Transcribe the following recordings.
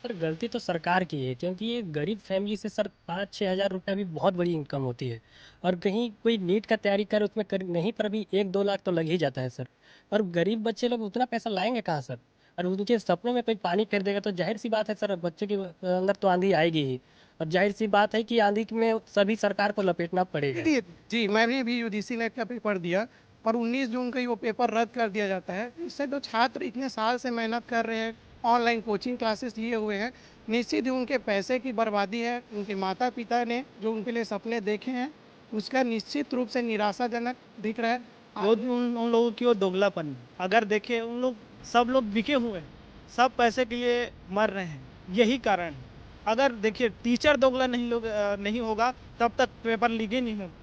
Sir गलती तो सरकार की है क्योंकि ये गरीब फैमिली से सर 5-6 हज़ार रुपया भी बहुत बड़ी इनकम होती है। और कहीं कोई नीट का तैयारी करे उसमें कर नहीं पर भी 1-2 लाख तो लग ही जाता है सर। और गरीब बच्चे लोग उतना पैसा लाएंगे कहाँ सर। और उनके सपनों में कोई पानी फेर देगा तो जाहिर सी बात है सर बच्चे के अंदर तो आंधी आएगी ही। और जाहिर सी बात है कि आंधी में सभी सरकार को लपेटना पड़ेगा ही। दिए थे। जी, मैंने भी यूजीसी नेट का पेपर दिया, पर 19 जून को ही वो पेपर रद्द कर दिया जाता है। इससे जो छात्र इतने साल से मेहनत कर रहे हैं, ऑनलाइन कोचिंग क्लासेस लिए हुए हैं, निश्चित ही उनके पैसे की बर्बादी है। उनके माता-पिता ने जो उनके लिए सपने देखे हैं, उसका निश्चित रूप से निराशाजनक दिख रहा है। वो उन लोगों की वो दोगलापन है। अगर देखें उन लोग सब लोग बिके हुए हैं, सब पैसे के लिए मर रहे हैं, यही कारण है। अगर देखिए टीचर दोगला नहीं होगा तब तक पेपर लीक ही नहीं होगा।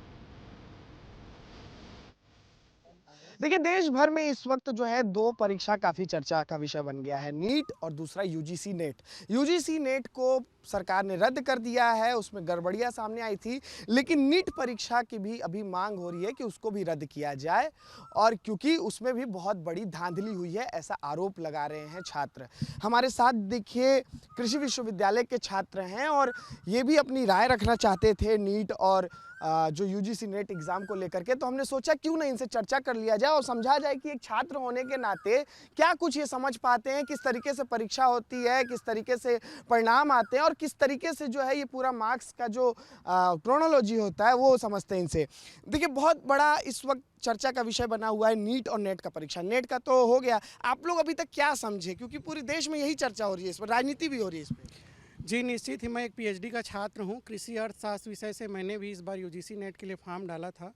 देखिए देश भर में इस वक्त जो है दो परीक्षा काफी चर्चा का विषय बन गया है, नीट और दूसरा यूजीसी नेट। यूजीसी नेट को सरकार ने रद्द कर दिया है, उसमें गड़बड़ियां सामने आई थी, लेकिन नीट परीक्षा की भी अभी मांग हो रही है कि उसको भी रद्द किया जाए। और क्योंकि उसमें भी बहुत बड़ी धांधली हुई है ऐसा आरोप लगा रहे हैं छात्र। हमारे साथ देखिए कृषि विश्वविद्यालय के छात्र हैं और ये भी अपनी राय रखना चाहते थे नीट और जो यूजीसी नेट एग्ज़ाम को लेकर के। तो हमने सोचा क्यों ना इनसे चर्चा कर लिया जाए और समझा जाए कि एक छात्र होने के नाते क्या कुछ ये समझ पाते हैं, किस तरीके से परीक्षा होती है, किस तरीके से परिणाम आते हैं और किस तरीके से जो है ये पूरा मार्क्स का जो क्रोनोलॉजी होता है वो समझते हैं इनसे। देखिए बहुत बड़ा इस वक्त चर्चा का विषय बना हुआ है नीट और नेट का परीक्षा। नेट का तो हो गया, आप लोग अभी तक क्या समझे, क्योंकि पूरे देश में यही चर्चा हो रही है, इस पर राजनीति भी हो रही है इस पर। जी, निश्चित ही मैं एक पीएचडी का छात्र हूँ। कृषि अर्थशास्त्र विषय से मैंने भी इस बार यूजीसी नेट के लिए फॉर्म डाला था।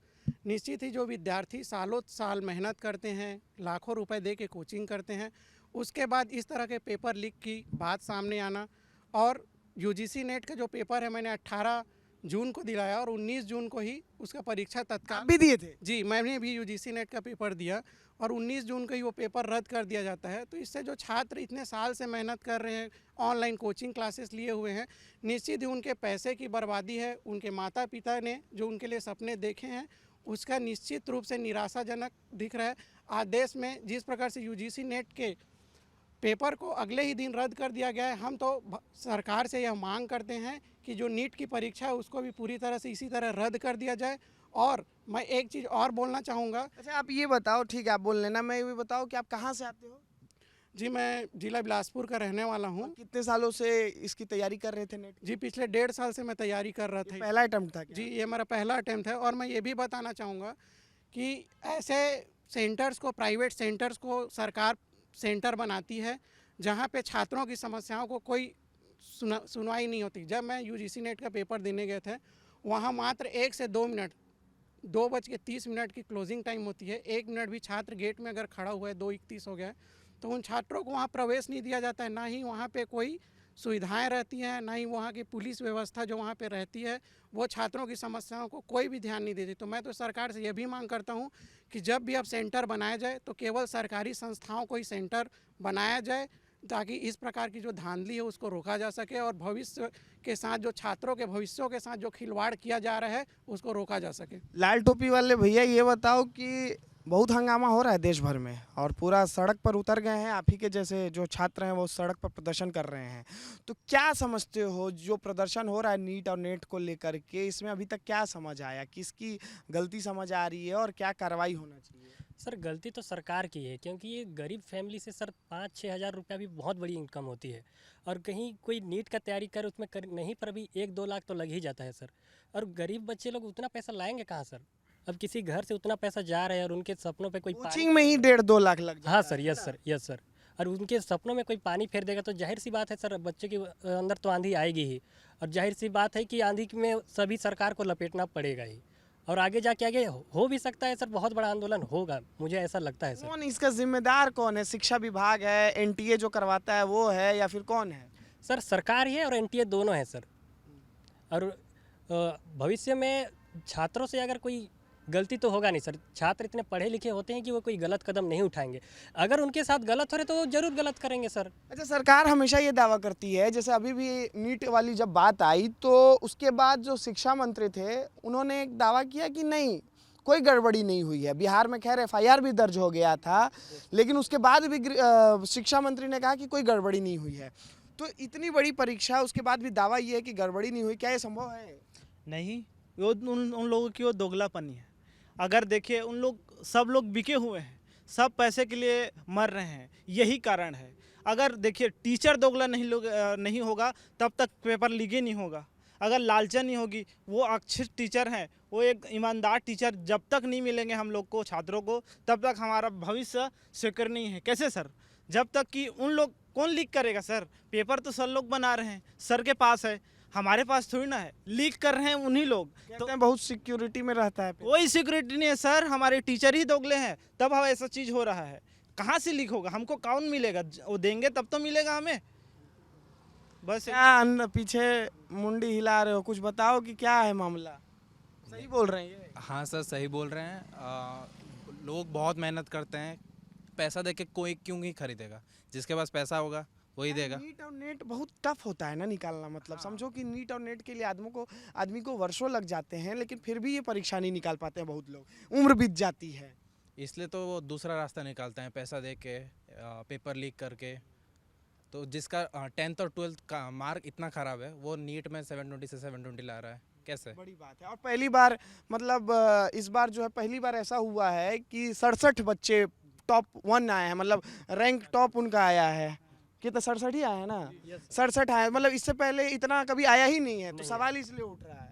निश्चित ही जो विद्यार्थी सालों साल मेहनत करते हैं, लाखों रुपए दे के कोचिंग करते हैं, उसके बाद इस तरह के पेपर लीक की बात सामने आना। और यूजीसी नेट का जो पेपर है मैंने 18 जून को दिलाया और 19 जून को ही उसका परीक्षा तत्काल भी दिए थे। जी, मैंने भी यूजीसी नेट का पेपर दिया और 19 जून को ही वो पेपर रद्द कर दिया जाता है। तो इससे जो छात्र इतने साल से मेहनत कर रहे हैं, ऑनलाइन कोचिंग क्लासेस लिए हुए हैं, निश्चित ही उनके पैसे की बर्बादी है। उनके माता पिता ने जो उनके लिए सपने देखे हैं, उसका निश्चित रूप से निराशाजनक दिख रहा है। आज देश में जिस प्रकार से यूजीसी नेट के पेपर को अगले ही दिन रद्द कर दिया गया है, हम तो सरकार से यह मांग करते हैं कि जो नीट की परीक्षा है उसको भी पूरी तरह से इसी तरह रद्द कर दिया जाए। और मैं एक चीज़ और बोलना चाहूँगा। अच्छा आप ये बताओ, ठीक है आप बोल लेना, मैं ये भी बताओ कि आप कहाँ से आते हो। जी, मैं जिला बिलासपुर का रहने वाला हूँ। कितने सालों से इसकी तैयारी कर रहे थे नेट की? जी, पिछले 1.5 साल से मैं तैयारी कर रहा ये था। पहला अटेम्प्ट था क्या? जी, ये मेरा पहला अटेम्प्ट है। और मैं ये भी बताना चाहूँगा कि ऐसे सेंटर्स को, प्राइवेट सेंटर्स को सरकार सेंटर बनाती है जहाँ पे छात्रों की समस्याओं को कोई सुनवाई नहीं होती। जब मैं यूजीसी नेट का पेपर देने गए थे, वहाँ मात्र 1 से 2 मिनट, 2:30 की क्लोजिंग टाइम होती है। 1 मिनट भी छात्र गेट में अगर खड़ा हुआ है, 2:31 हो गया है, तो उन छात्रों को वहाँ प्रवेश नहीं दिया जाता है। ना ही वहाँ पे कोई सुविधाएं रहती हैं, ना ही वहाँ की पुलिस व्यवस्था जो वहाँ पे रहती है वो छात्रों की समस्याओं को कोई भी ध्यान नहीं देती। तो मैं तो सरकार से यह भी मांग करता हूँ कि जब भी अब सेंटर बनाया जाए तो केवल सरकारी संस्थाओं को ही सेंटर बनाया जाए, ताकि इस प्रकार की जो धांधली है उसको रोका जा सके और भविष्य के साथ जो छात्रों के भविष्यों के साथ जो खिलवाड़ किया जा रहा है उसको रोका जा सके। लाल टोपी वाले भैया ये बताओ कि बहुत हंगामा हो रहा है देश भर में और पूरा सड़क पर उतर गए हैं, आप ही के जैसे जो छात्र हैं वो सड़क पर प्रदर्शन कर रहे हैं। तो क्या समझते हो जो प्रदर्शन हो रहा है नीट और नेट को लेकर के, इसमें अभी तक क्या समझ आया, किसकी गलती समझ आ रही है और क्या कार्रवाई होना चाहिए? सर गलती तो सरकार की है क्योंकि ये गरीब फैमिली से सर 5-6 हज़ार रुपया भी बहुत बड़ी इनकम होती है। और कहीं कोई नीट का तैयारी करे उसमें कर नहीं पर भी 1-2 लाख तो लग ही जाता है सर। और गरीब बच्चे लोग उतना पैसा लाएंगे कहाँ सर। अब किसी घर से उतना पैसा जा रहा है और उनके सपनों पे कोई पानी। कोचिंग में ही 1.5-2 लाख लग जाता हाँ है sir, yes sir, yes sir. और उनके सपनों में कोई पानी फेर देगा तो जाहिर सी बात है सर बच्चे के अंदर तो आंधी आएगी ही। और जाहिर सी बात है कि आंधी में सभी सरकार को लपेटना पड़ेगा ही। और आगे जाके आगे हो भी सकता है सर, बहुत बड़ा आंदोलन होगा, मुझे ऐसा लगता है सर। कौन इसका जिम्मेदार कौन है? शिक्षा विभाग है, एनटीए जो करवाता है वो है, या फिर कौन है? सर सरकार ही है और एनटीए दोनों है सर। और भविष्य में छात्रों से अगर कोई गलती तो होगा नहीं सर। छात्र इतने पढ़े लिखे होते हैं कि वो कोई गलत कदम नहीं उठाएंगे। अगर उनके साथ गलत हो रहे तो वो जरूर गलत करेंगे सर। अच्छा सरकार हमेशा ये दावा करती है, जैसे अभी भी नीट वाली जब बात आई तो उसके बाद जो शिक्षा मंत्री थे उन्होंने एक दावा किया कि नहीं कोई गड़बड़ी नहीं हुई है। बिहार में खैर एफआईआर भी दर्ज हो गया था, लेकिन उसके बाद भी शिक्षा मंत्री ने कहा कि कोई गड़बड़ी नहीं हुई है। तो इतनी बड़ी परीक्षा उसके बाद भी दावा ये है कि गड़बड़ी नहीं हुई, क्या ये संभव है? नहीं, वो उन लोगों की वो दोगलापनी है। अगर देखिए उन लोग सब लोग बिके हुए हैं, सब पैसे के लिए मर रहे हैं, यही कारण है। अगर देखिए टीचर दोगला नहीं होगा तब तक पेपर लीक ही नहीं होगा। अगर लालचा नहीं होगी, वो अच्छे टीचर हैं, वो एक ईमानदार टीचर जब तक नहीं मिलेंगे हम लोग को छात्रों को, तब तक हमारा भविष्य सिक्योर नहीं है। कैसे सर? जब तक कि उन लोग कौन लीक करेगा सर? पेपर तो सर लोग बना रहे हैं, सर के पास है, हमारे पास थोड़ी ना है। लीक कर रहे हैं उन्हीं लोग। कहते हैं बहुत सिक्योरिटी में रहता है। कोई सिक्योरिटी नहीं है सर, हमारे टीचर ही दोगले हैं, तब हम ऐसा चीज़ हो रहा है। कहाँ से लीक होगा? हमको कौन मिलेगा? वो देंगे तब तो मिलेगा हमें। बस क्या पीछे मुंडी हिला रहे हो, कुछ बताओ कि क्या है मामला? सही बोल रहे हैं ये? हाँ सर, सही बोल रहे हैं। लोग बहुत मेहनत करते हैं, पैसा देके कोई क्यों ही खरीदेगा? जिसके पास पैसा होगा वही देगा। नीट और नेट बहुत टफ होता है ना निकालना, मतलब समझो कि नीट और नेट के लिए आदमी को वर्षों लग जाते हैं, लेकिन फिर भी ये परीक्षा नहीं निकाल पाते हैं बहुत लोग, उम्र बीत जाती है। इसलिए तो वो दूसरा रास्ता निकालते हैं, पैसा दे के, पेपर लीक करके। तो जिसका 10th और 12th का मार्क इतना ख़राब है, वो नीट में 720 से 720 ला रहा है, कैसे? बड़ी बात है। और पहली बार मतलब इस बार जो है पहली बार ऐसा हुआ है कि 67 बच्चे टॉप 1 आए हैं, मतलब रैंक टॉप उनका आया है। कितना 67 ही आया है ना? 67 आया, मतलब इससे पहले इतना कभी आया ही नहीं है, तो सवाल इसलिए उठ रहा है।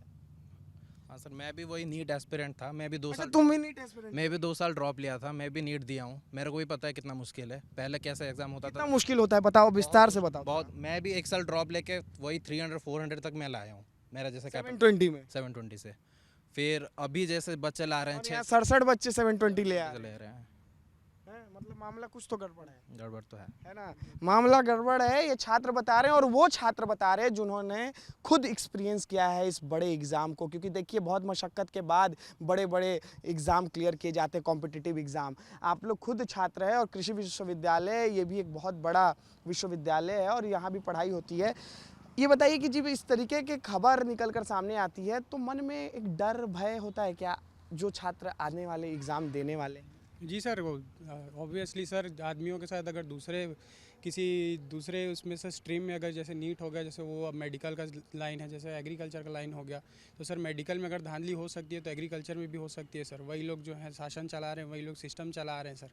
हाँ सर, मैं भी वही नीट एस्पिरेंट था। मैं भी दो अच्छा, साल तुम भी नीट एस्पिरेंट? मैं भी 2 साल ड्रॉप लिया था। मैं भी नीट दिया हूँ, मेरे को भी पता है कितना मुश्किल है। पहले कैसा एग्ज़ाम होता कितना था, मुश्किल होता है बताओ, विस्तार से बताओ। बहुत। मैं भी 1 साल ड्रॉप लेके वही 300-400 तक मैं लाया हूँ, मेरा जैसे 720 में 720 से। फिर अभी जैसे बच्चे ला रहे हैं 6 67 बच्चे 720 ले आए ले रहे हैं। हैं, मतलब मामला कुछ तो गड़बड़ गड़बड़ तो है ना? मामला गड़बड़ है, ये छात्र बता रहे हैं, और वो छात्र बता रहे हैं जिन्होंने खुद एक्सपीरियंस किया है इस बड़े एग्ज़ाम को। क्योंकि देखिए बहुत मशक्क़त के बाद बड़े बड़े एग्ज़ाम क्लियर किए जाते हैं, कॉम्पिटिटिव एग्ज़ाम। आप लोग खुद छात्र हैं, और कृषि विश्वविद्यालय ये भी एक बहुत बड़ा विश्वविद्यालय है और यहाँ भी पढ़ाई होती है। ये बताइए कि जब इस तरीके की खबर निकल कर सामने आती है तो मन में एक डर भय होता है क्या, जो छात्र आने वाले एग्ज़ाम देने वाले हैं? जी सर, वो ऑब्वियसली सर, आदमियों के साथ अगर किसी दूसरे उसमें से स्ट्रीम में अगर जैसे नीट हो गया, जैसे वो अब मेडिकल का लाइन है, जैसे एग्रीकल्चर का लाइन हो गया, तो सर मेडिकल में अगर धांधली हो सकती है तो एग्रीकल्चर में भी हो सकती है सर। वही लोग जो है शासन चला रहे हैं, वही लोग सिस्टम चला रहे हैं सर।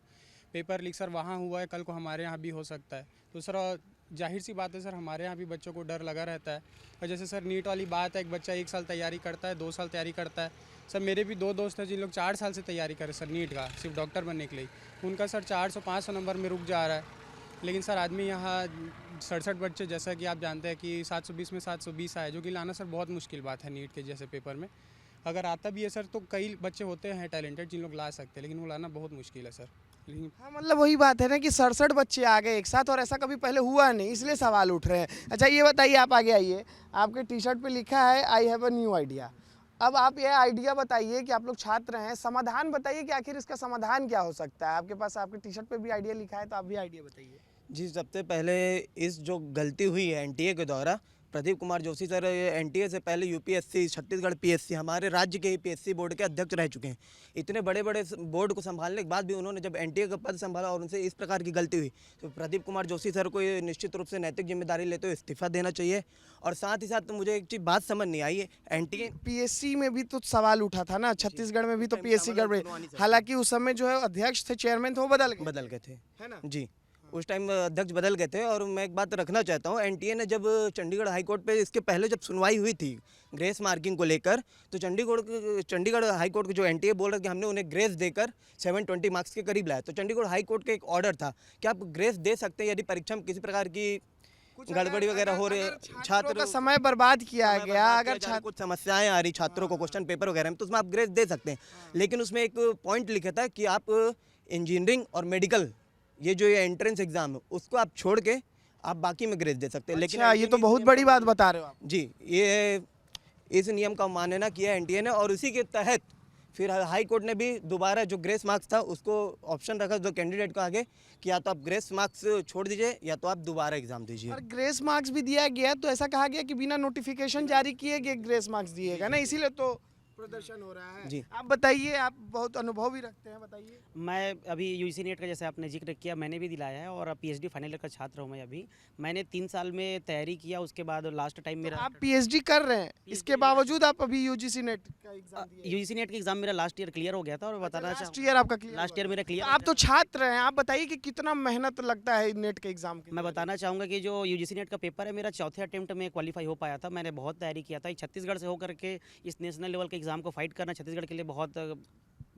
पेपर लीक सर वहाँ हुआ है, कल को हमारे यहाँ भी हो सकता है। तो सर जाहिर सी बात है सर, हमारे यहाँ भी बच्चों को डर लगा रहता है। और जैसे सर नीट वाली बात है, एक बच्चा 1 साल तैयारी करता है, 2 साल तैयारी करता है। सर मेरे भी 2 दोस्त हैं जिन लोग 4 साल से तैयारी कर रहे सर नीट का, सिर्फ डॉक्टर बनने के लिए। उनका सर 400-500 नंबर में रुक जा रहा है। लेकिन सर आदमी यहाँ 67 बच्चे, जैसा कि आप जानते हैं कि 720 में 720 आए, जो कि लाना सर बहुत मुश्किल बात है नीट के जैसे पेपर में। अगर आता भी है सर तो कई बच्चे होते हैं टैलेंटेड जिन लोग ला सकते हैं, लेकिन वो लाना बहुत मुश्किल है सर। लेकिन हाँ, मतलब वही बात है ना कि 67 बच्चे आ गए एक साथ, और ऐसा कभी पहले हुआ नहीं, इसलिए सवाल उठ रहे हैं। अच्छा ये बताइए, आप आगे आइए, आपके टी शर्ट पे लिखा है I have a new idea. अब आप ये आइडिया बताइए कि आप लोग छात्र हैं, समाधान बताइए कि आखिर इसका समाधान क्या हो सकता है। आपके पास आपके टी शर्ट पे भी आइडिया लिखा है, तो आप भी आइडिया बताइए। जी, सबसे पहले इस जो गलती हुई है एनटीए के द्वारा, प्रदीप कुमार जोशी सर एनटीए से पहले यूपीएससी, छत्तीसगढ़ पीएससी, हमारे राज्य के ही पीएससी बोर्ड के अध्यक्ष रह चुके हैं। इतने बड़े बड़े बोर्ड को संभालने के बाद भी उन्होंने जब एनटीए का पद संभाला और उनसे इस प्रकार की गलती हुई, तो प्रदीप कुमार जोशी सर को ये निश्चित रूप से नैतिक जिम्मेदारी लेते हुए इस्तीफा देना चाहिए। और साथ ही साथ मुझे एक चीज़ बात समझ नहीं आई है, एनटीए पीएससी में भी तो सवाल उठा था ना, छत्तीसगढ़ में भी तो पीएससी गड़बड़ी, हालांकि उस समय जो है अध्यक्ष थे, चेयरमैन थे, वो बदल गए थे, है ना? जी उस टाइम अध्यक्ष बदल गए थे। और मैं एक बात रखना चाहता हूँ, एनटीए ने जब चंडीगढ़ हाईकोर्ट पे इसके पहले जब सुनवाई हुई थी ग्रेस मार्किंग को लेकर, तो चंडीगढ़ हाईकोर्ट को जो एनटीए बोल रहा कि हमने उन्हें ग्रेस देकर 720 मार्क्स के करीब लाया, तो चंडीगढ़ हाईकोर्ट का एक ऑर्डर था कि आप ग्रेस दे सकते हैं यदि परीक्षा में किसी प्रकार की गड़बड़ी वगैरह हो रही है, छात्रों का समय बर्बाद किया गया, अगर कुछ समस्याएं आ रही छात्रों को क्वेश्चन पेपर वगैरह में, तो उसमें आप ग्रेस दे सकते हैं। लेकिन उसमें एक पॉइंट लिखा था कि आप इंजीनियरिंग और मेडिकल, ये जो ये एंट्रेंस एग्जाम है, उसको आप छोड़ के आप बाकी में ग्रेस दे सकते हैं। लेकिन अच्छा, ये तो बहुत बड़ी बात बता रहे हो आप। जी, ये इस नियम का मानना किया एनटीए ने, और उसी के तहत फिर हाई कोर्ट ने भी दोबारा जो ग्रेस मार्क्स था उसको ऑप्शन रखा जो कैंडिडेट को आगे कि या तो आप ग्रेस मार्क्स छोड़ दीजिए या तो आप दोबारा एग्जाम दीजिए। और ग्रेस मार्क्स भी दिया गया, तो ऐसा कहा गया कि बिना नोटिफिकेशन जारी किए गए ग्रेस मार्क्स दिएगा ना, इसीलिए तो प्रदर्शन हो रहा है। जी। आप बताइए, आप बहुत अनुभव भी रखते हैं, बताइए। मैं अभी यूजीसी नेट का जैसे आपने जिक्र किया, मैंने भी दिलाया है और पीएचडी फाइनल ईयर का छात्र हूँ मैं अभी। मैंने 3 साल में तैयारी किया, उसके बाद लास्ट टाइम तो मेरा आप पीएचडी कर रहे हैं, इसके PhD बावजूद आप अभी यूजीसी नेट का एग्जाम दिए? यूजीसी नेट का एग्ज़ाम मेरा लास्ट ईयर क्लियर हो गया था और बताना लास्ट चाहूँ ईयर आपका क्लियर लास्ट ईयर मेरा क्लियर आप तो छात्र हैं, आप बताइए कि कितना मेहनत लगता है नेट के एग्जाम के मैं लिए? बताना चाहूँगा कि जो यूजीसी नेट का पेपर है मेरा चौथे अटेम्प्ट में क्वालिफाई हो पाया था। मैंने बहुत तैयारी किया था। छत्तीसगढ़ से होकर के इस नेशनल लेवल के एग्ज़ाम को फाइट करना छत्तीसगढ़ के लिए बहुत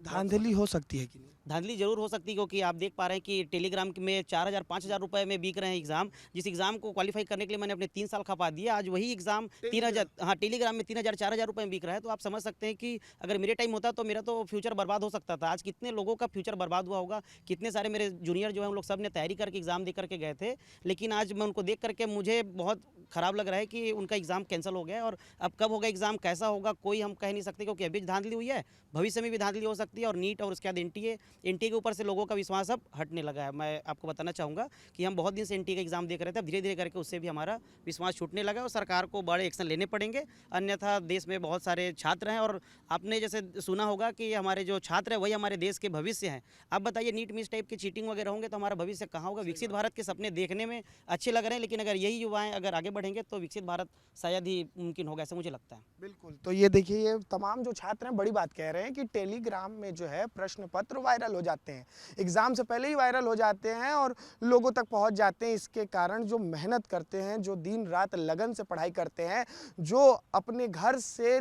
धांधली हो सकती है कि नहीं? धांधली जरूर हो सकती है, क्योंकि आप देख पा रहे हैं कि टेलीग्राम में 4000 5000 रुपए में बिक रहे हैं एग्जाम। जिस एग्जाम को क्वालिफाई करने के लिए मैंने अपने 3 साल खपा दिया, आज वही एग्जाम 3000, हाँ टेलीग्राम में 3000 4000 रुपए में बिक रहा है। तो आप समझ सकते हैं कि अगर मेरे टाइम होता तो मेरा तो फ्यूचर बर्बाद हो सकता था। आज कितने लोगों का फ्यूचर बर्बाद हुआ होगा, कितने सारे मेरे जूनियर जो है उन लोग सब ने तैयारी करके एग्जाम दे करके गए थे, लेकिन आज मैं उनको देख करके मुझे बहुत खराब लग रहा है कि उनका एग्जाम कैंसिल हो गया है। और अब कब होगा एग्जाम, कैसा होगा, कोई हम कह नहीं सकते, क्योंकि अभी धांधली हुई है, भविष्य में भी धांधली हो सकती है। और नीट और उसके बाद एनटीए के ऊपर से लोगों का विश्वास अब हटने लगा है। मैं आपको बताना चाहूँगा कि हम बहुत दिन से एनटीए का एग्जाम देख रहे थे, अब धीरे धीरे करके उससे भी हमारा विश्वास छूटने लगा है और सरकार को बड़े एक्शन लेने पड़ेंगे, अन्यथा देश में बहुत सारे छात्र हैं। और आपने जैसे सुना होगा कि हमारे जो छात्र हैं वही हमारे देश के भविष्य हैं। आप बताइए, नीट मिस टाइप की चीटिंग वगैरह होंगे तो हमारा भविष्य कहाँ होगा? विकसित भारत के सपने देखने में अच्छे लग रहे हैं, लेकिन अगर यही युवाएं अगर आगे बढ़ेंगे तो विकसित भारत शायद ही मुमकिन होगा, ऐसा मुझे लगता है। बिल्कुल। तो ये देखिए, ये तमाम जो छात्र हैं बड़ी बात कह रहे हैं कि टेलीग्राम में जो है प्रश्न पत्र वायरल हो जाते हैं, एग्जाम से पहले ही वायरल हो जाते हैं और लोगों तक पहुंच जाते हैं। इसके कारण जो मेहनत करते हैं, जो दिन रात लगन से पढ़ाई करते हैं, जो अपने घर से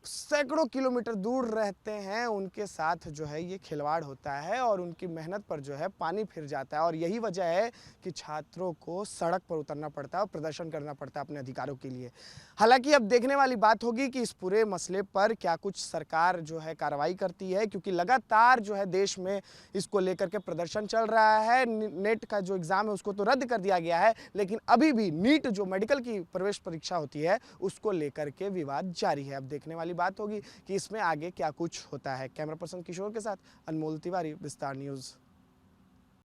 सैकड़ों किलोमीटर दूर रहते हैं, उनके साथ जो है ये खिलवाड़ होता है और उनकी मेहनत पर जो है पानी फिर जाता है। और यही वजह है कि छात्रों को सड़क पर उतरना पड़ता है और प्रदर्शन करना पड़ता है अपने अधिकारों के लिए। हालांकि अब देखने वाली बात होगी कि इस पूरे मसले पर क्या कुछ सरकार जो है कार्रवाई करती है, क्योंकि लगातार जो है देश में इसको लेकर के प्रदर्शन चल रहा है। नेट का जो एग्ज़ाम है उसको तो रद्द कर दिया गया है, लेकिन अभी भी नीट जो मेडिकल की प्रवेश परीक्षा होती है उसको लेकर के विवाद जारी है। अब देखने वाली बात होगी कि इसमें आगे क्या कुछ होता है। कैमरा पर्सन किशोर के साथ अनमोल तिवारी, विस्तार न्यूज़।